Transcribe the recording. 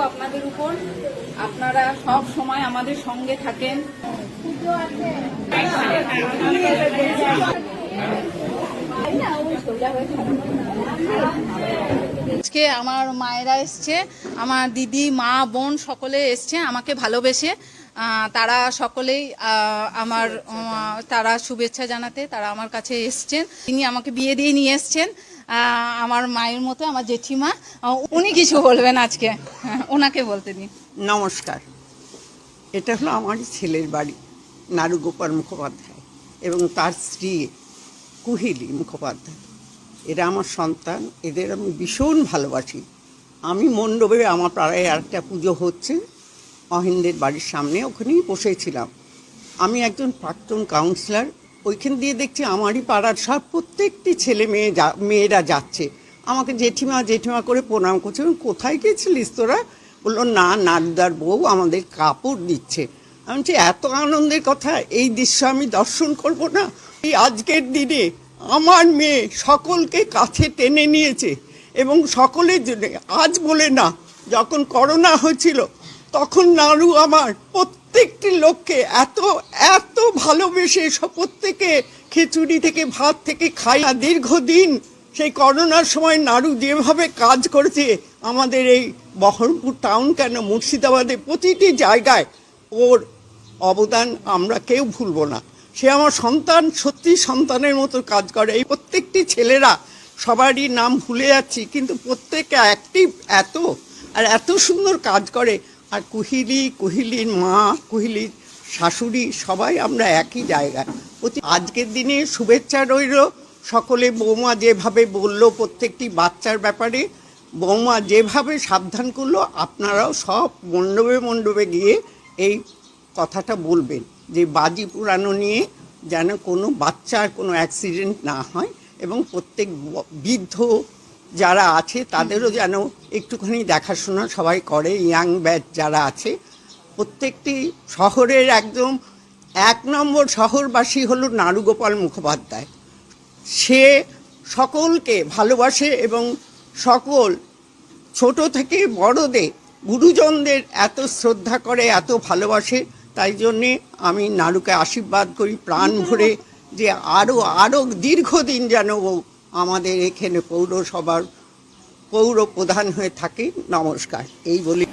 আপনাদের উপর আপনারা সব সময় আমাদের সঙ্গে থাকেন। আজকে আমার মায়েরা এসছে, আমার দিদি, মা, বোন সকলে এসছে আমাকে ভালোবেসে। তারা সকলেই তারা শুভেচ্ছা জানাতে তারা আমার কাছে এসছেন। তিনি আমাকে বিয়ে দিয়ে নিয়ে এসছেন আমার মায়ের মতো, আমার জেঠিমা। উনি কিছু বলবেন আজকে, ওনাকে বলতে দিন। নমস্কার। এটা হলো আমারই ছেলের বাড়ি, নারুগোপাল মুখোপাধ্যায় এবং তার স্ত্রী কুহিলি মুখোপাধ্যায়। এরা আমার সন্তান, এদের আমি ভীষণ ভালোবাসি। আমি মণ্ডপে, আমার পাড়ায় আরেকটা পুজো হচ্ছে মহেন্দ্রের বাড়ির সামনে, ওখানেই বসেছিলাম। আমি একজন প্রাক্তন কাউন্সিলর, ওইখান দিয়ে দেখছি আমারই পাড়ার সব প্রত্যেকটি ছেলে মেয়েরা যাচ্ছে, আমাকে জেঠিমা জেঠিমা করে প্রণাম করছে। কোথায় গেছিলিস তোরা? বললো না, নারদার বউ আমাদের কাপড় দিচ্ছে। আমি বলছি এত আনন্দের কথা, এই দৃশ্য আমি দর্শন করব না? এই আজকের দিনে আমার মেয়ে সকলকে কাছে টেনে নিয়েছে এবং সকলের জন্য, আজ বলে না, যখন করোনা হয়েছিল তখন নাড়ু আমার প্রত্যেকটি লোককে এত এত ভালোবেসে প্রত্যেকে খিচুড়ি থেকে ভাত থেকে খাই। দীর্ঘদিন সেই করোনার সময় নাড়ু যেভাবে কাজ করেছে আমাদের এই বহরমপুর টাউন কেন, মুর্শিদাবাদে প্রতিটি জায়গায় ওর অবদান আমরা কেউ ভুলবো না। সে আমার সন্তান, সত্যি সন্তানের মতো কাজ করে। এই প্রত্যেকটি ছেলেরা, সবারই নাম ভুলে যাচ্ছি কিন্তু প্রত্যেকে অ্যাক্টিভ আর এত সুন্দর কাজ করে। আর কুহিলির মা, কুহিলির শাশুড়ি, সবাই আমরা একই জায়গায়। আজকের দিনে শুভেচ্ছা রইল সকলে। বৌমা যেভাবে বলল প্রত্যেকটি বাচ্চার ব্যাপারে, বৌমা যেভাবে সাবধান করলো, আপনারাও সব মণ্ডপে গিয়ে এই কথাটা বলবেন যে বাজি পুরানো নিয়ে যেন কোনো বাচ্চার কোনো অ্যাক্সিডেন্ট না হয় এবং প্রত্যেক বৃদ্ধ যারা আছে তাদেরও যেন একটুখানি দেখাশোনা সবাই করে। ইয়াং ব্যাচ যারা আছে, প্রত্যেকটি শহরের একদম 1 নম্বর শহরবাসী হলো নারুগোপাল মুখোপাধ্যায়। সে সকলকে ভালোবাসে এবং সকল ছোট থেকে বড়দের, গুরুজনদের এত শ্রদ্ধা করে, এত ভালোবাসে। তাই জন্যে আমি নাড়ুকে আশীর্বাদ করি প্রাণ ভরে যে আরও দীর্ঘদিন যেন ও আমাদের এখানে পৌরসভার পৌর প্রধান হয়ে থাকে। নমস্কার, এই বলি।